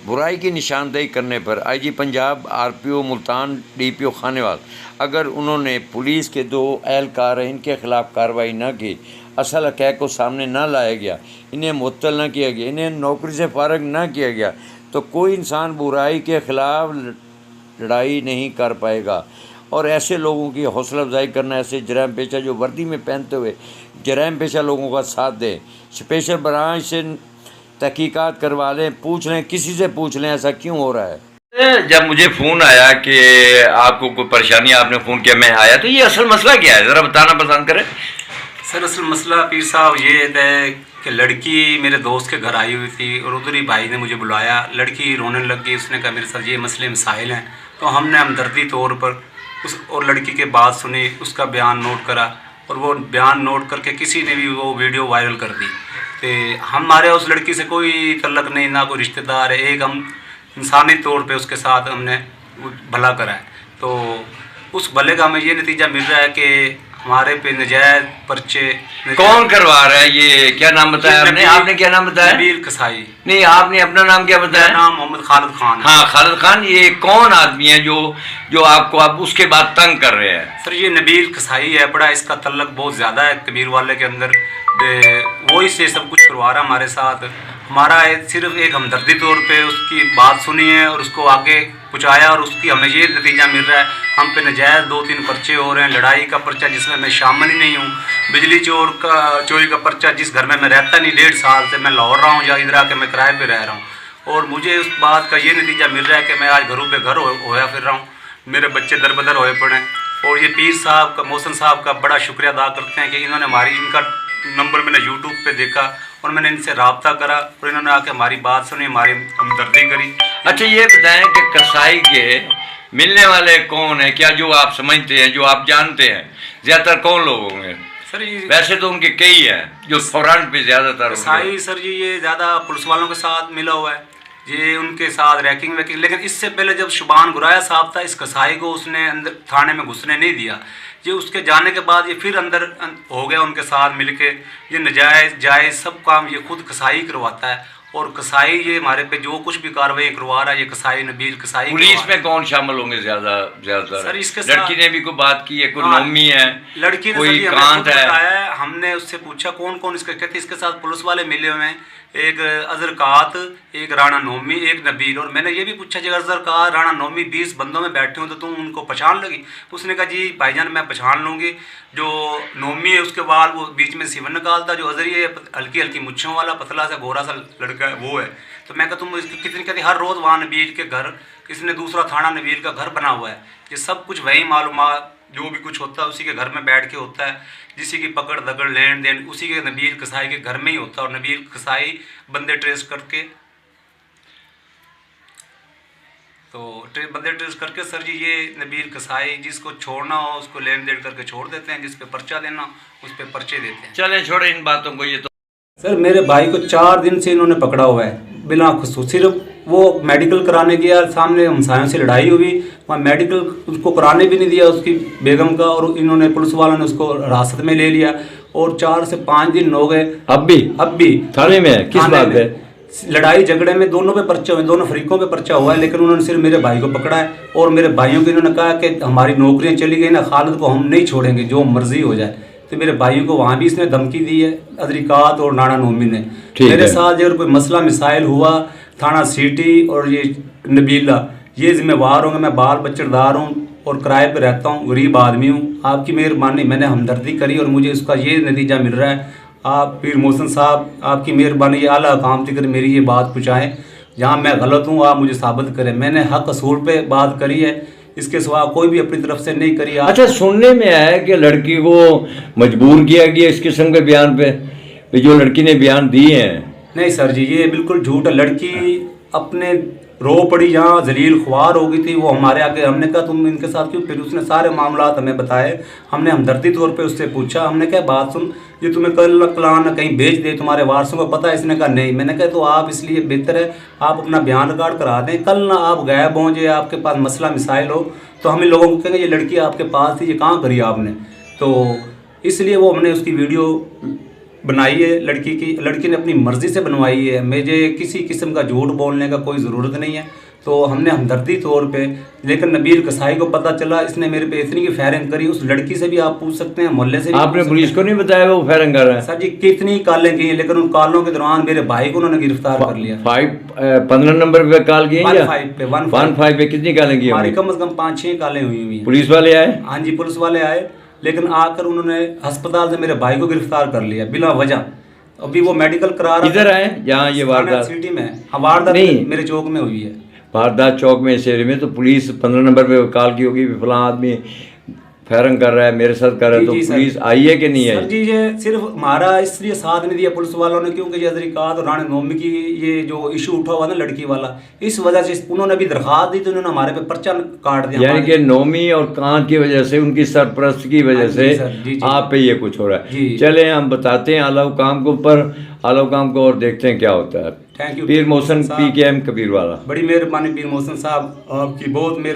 बुराई की निशानदेही करने पर IG Punjab, RPO Multan, DPO Khanewal अगर उन्होंने पुलिस के 2 एहलकार इनके खिलाफ कार्रवाई न की, असल हक़ैक़ को सामने न लाया गया, इन्हें मुअत्तल न किया गया, इन्हें नौकरी से फारग न किया गया, तो कोई इंसान बुराई के ख़िलाफ़ लड़ाई नहीं कर पाएगा। और ऐसे लोगों की हौसला अफजाई करना, ऐसे जराइम पेशा जो वर्दी में पहनते हुए जराइम पेशा लोगों का साथ दें, स्पेशल ब्रांच से तहकीकात करवा लें, पूछ लें, किसी से पूछ लें ऐसा क्यों हो रहा है। जब मुझे फ़ोन आया कि आपको कोई परेशानी, आपने फ़ोन किया, मैं आया, तो ये असल मसला क्या है, ज़रा बताना पसंद करें। सर असल मसला पीर साहब ये है कि लड़की मेरे दोस्त के घर आई हुई थी और उधर ही भाई ने मुझे बुलाया। लड़की रोने लग गई, उसने कहा मेरे साथ ये मसले मसाइल हैं। तो हमने हमदर्दी तौर पर उस और लड़की के बात सुनी, उसका बयान नोट करा और वो बयान नोट करके किसी ने भी वो वीडियो वायरल कर दी। तो हमारे उस लड़की से कोई तल्लक नहीं, ना कोई रिश्तेदार है, एक हम इंसानी तौर पे उसके साथ हमने भला करा है। तो उस भले का हमें ये नतीजा मिल रहा है कि हमारे पे नजायज़ पर्चे कौन करवा रहा है, ये क्या नाम बताया आपने? आपने क्या नाम बताया? नबील कसाई। नहीं, आपने अपना नाम क्या बताया? नाम मोहम्मद खालिद खान। हाँ, खालिद खान। ये कौन आदमी है जो आपको अब उसके बाद तंग कर रहे हैं? सर ये नबील कसाई है, बड़ा इसका तल्लक बहुत ज़्यादा है कबीर वाले के अंदर। वो इससे सब कुछ करवा रहा हमारे साथ। हमारा सिर्फ एक हमदर्दी तौर पे उसकी बात सुनी है और उसको आगे पहुँचाया और उसकी हमें ये नतीजा मिल रहा है। हम पे नजायज़ 2-3 पर्चे हो रहे हैं। लड़ाई का पर्चा जिसमें मैं शामिल ही नहीं हूँ, बिजली चोरी का पर्चा जिस घर में मैं रहता नहीं, 1.5 साल से मैं लाहौर रहा हूँ या इधर आके मैं किराए पे रह रहा हूँ। और मुझे उस बात का ये नतीजा मिल रहा है कि मैं आज घरों पे घर होया फिर रहा हूँ, मेरे बच्चे दर बदर होए पड़े। और ये पीर साहब का, मोहसिन साहब का बड़ा शुक्रिया अदा करते हैं कि इन्होंने इनका नंबर मैंने यूट्यूब पे देखा और मैंने इनसे रब्ता करा और इन्होंने आके हमारी बात सुनी, हमारी हमदर्दी करी। अच्छा ये बताएं कि कसाई के मिलने वाले कौन है, क्या जो आप समझते हैं, जो आप जानते हैं, ज़्यादातर कौन लोग होंगे? सर ये वैसे तो उनके कई हैं जो फ्रंट पे ज़्यादातर कसाई। सर जी ये ज़्यादा पुलिस वालों के साथ मिला हुआ है, ये उनके साथ रैकिंग वैकिंग। लेकिन इससे पहले जब शुबान गुराया साहब था, इस कसाई को उसने अंदर थाने में घुसने नहीं दिया। ये उसके जाने के बाद ये फिर अंदर हो गया उनके साथ मिलके। ये नजायज़ जायज़ सब काम ये खुद कसाई करवाता है। और कसाई ये हमारे पे जो कुछ भी कार्रवाई करवा रहा है, ये कसाई नबील कसाई। पुलिस में कौन शामिल होंगे ज्यादातर? सर इसके लड़की ने भी कोई बात की है, कोई नोमी है, लड़की ने कोई कांत है? हमने उससे पूछा कौन कौन इसके कहते इसके साथ पुलिस वाले मिले हुए हैं, एक अजरकात, एक राणा नोमी, एक नबील। और मैंने ये भी पूछा जब अजरकात राणा नोमी 20 बंदों में बैठे हो तो तुम उनको पहचान लगी? उसने कहा जी भाईजान मैं पहचान लूँगी। जो नोमी है उसके बाल वो बीच में सिवन निकालता, जो अजरी है हल्की हल्की मुच्छों वाला पतला सा गोरा सा लड़का है वो है। तो मैं कहा तुम इसकी कितनी कहती, हर रोज़ वहाँ नबील के घर, इसने दूसरा थाना नबील का घर बना हुआ है। ये सब कुछ वही मालूमात जो भी कुछ होता है उसी के घर में बैठ के होता है, जिसी की पकड़ दगड़ लेन देन उसी के नबील कसाई के घर में ही होता है। और नबील कसाई बंदे ट्रेस करके बंदे ट्रेस करके सर जी ये नबील कसाई जिसको छोड़ना हो उसको लेन देन करके छोड़ देते हैं, जिस पे पर्चा देना उस पे पर्चे देते हैं। चलें छोड़े इन बातों को। ये तो सर मेरे भाई को 4 दिन से इन्होंने पकड़ा हुआ है बिना खुसूस। सिर्फ वो मेडिकल कराने गया, सामने हमसायों से लड़ाई हुई, वहाँ मेडिकल उसको कराने भी नहीं दिया उसकी बेगम का, और इन्होंने पुलिस वालों ने उसको हिरासत में ले लिया। और 4 से 5 दिन हो गए। अब भी थाने में है? किस बात पे? लड़ाई झगड़े में दोनों पे पर्चे हुए, दोनों फरीकों पे पर्चा हुआ है, लेकिन उन्होंने सिर्फ मेरे भाई को पकड़ा है। और मेरे भाइयों को इन्होंने कहा कि हमारी नौकरियाँ चली गई ना, खालिद को हम नहीं छोड़ेंगे, जो मर्जी हो जाए। तो मेरे भाइयों को वहाँ भी इसने धमकी दी है, अदरिकात और नाना नोमी ने। मेरे साथ अगर कोई मसला मिसाइल हुआ, थाना सिटी और ये नबीला ये जिम्मेवार होंगे। मैं बाल बच्चेदार हूँ और किराए पे रहता हूँ, गरीब आदमी हूँ। आपकी मेहरबानी, मैंने हमदर्दी करी और मुझे इसका ये नतीजा मिल रहा है। आप पीर मोहसिन साहब आपकी मेहरबानी, ये आला काम तक मेरी ये बात पहुँचाएँ। जहाँ मैं गलत हूँ आप मुझे साबित करें। मैंने हक असूल पे बात करी है, इसके सिवा कोई भी अपनी तरफ से नहीं करी। अच्छा सुनने में आया है कि लड़की को मजबूर किया गया इस किस्म के बयान पे, जो लड़की ने बयान दिए हैं। नहीं सर जी ये बिल्कुल झूठ है। लड़की अपने रो पड़ी, जहाँ जलील ख्वार हो गई थी, वो हमारे आगे, हमने कहा तुम इनके साथ क्यों? फिर उसने सारे मामला हमें बताए। हमने हमदर्दी तौर पे उससे पूछा, हमने कहा बात सुन, ये तुम्हें कल कलान कहीं भेज दे, तुम्हारे वारसों को पता है? इसने कहा नहीं। मैंने कहा तो आप इसलिए बेहतर है आप अपना बयान रिकॉर्ड करा दें, कल ना आप गायब हों, जो आपके पास मसला मिसाइल हो तो हम इन लोगों को कहेंगे ये लड़की आपके पास थी, ये कहाँ करी आपने? तो इसलिए वो हमने उसकी वीडियो बनाई है लड़की की, लड़की ने अपनी मर्जी से बनवाई है, मुझे किसी किस्म का झूठ बोलने का कोई ज़रूरत नहीं है। तो हमने हमदर्दी तौर पे, लेकिन नबील कसाई को पता चला, इसने मेरे पे इतनी की फायरिंग करी। उस लड़की से भी आप पूछ सकते हैं, मोहल्ले से भी आपने पूछ पुलिस सकते को नहीं बताया वो फायरिंग कर रहा हैं। है? सर जी कितनी कॉलें की हैं, लेकिन उन कॉलों के दौरान मेरे भाई को उन्होंने गिरफ्तार कर लिया। 15 नंबर पे कॉल किए या 15 पे कितनी कॉलें की हमारी होंगी? कम से कम 5-6 कॉलें हुई हैं। पुलिस वाले आए? हाँ जी पुलिस वाले आए, लेकिन आकर उन्होंने अस्पताल से मेरे भाई को गिरफ्तार कर लिया बिला वजह। अभी वो मेडिकल करा रहा इधर आए जहाँ ये वारदात? सिटी में। हाँ वारदात नहीं। मेरे चौक में हुई है। वारदात चौक में इस एरिया में, तो पुलिस 15 नंबर पे कॉल की होगी, फलां आदमी फायरिंग कर रहा है, मेरे साथ कर रहा है, तो जी सर। पुलिस आई है कि नहीं सर आई? जी ये सिर्फ हमारा इसलिए साथ नहीं दिया पुलिस वालों ने, क्योंकि ये तरीकात और रानी नोमी की ये जो इशू उठा हुआ ना लड़की वाला, इस वजह से उन्होंने भी दरखास्त दी, तो उन्होंने हमारे पे पर्चा काट दिया। यानी कि नोमी और कांत की वजह से, उनकी सरपरस्त की वजह हाँ जी से सर, जी, जी। आप पे ये कुछ हो रहा है। जी। चले हम बताते हैं आला हुकाम को ऊपर, आला हुकाम को, और देखते हैं क्या होता है। थैंक यू पीर मोहसिन साहब। PKM कबीर वाला। बड़ी मेहरबानी पीर मोहसिन साहब, आपकी बहुत मेहरबानी।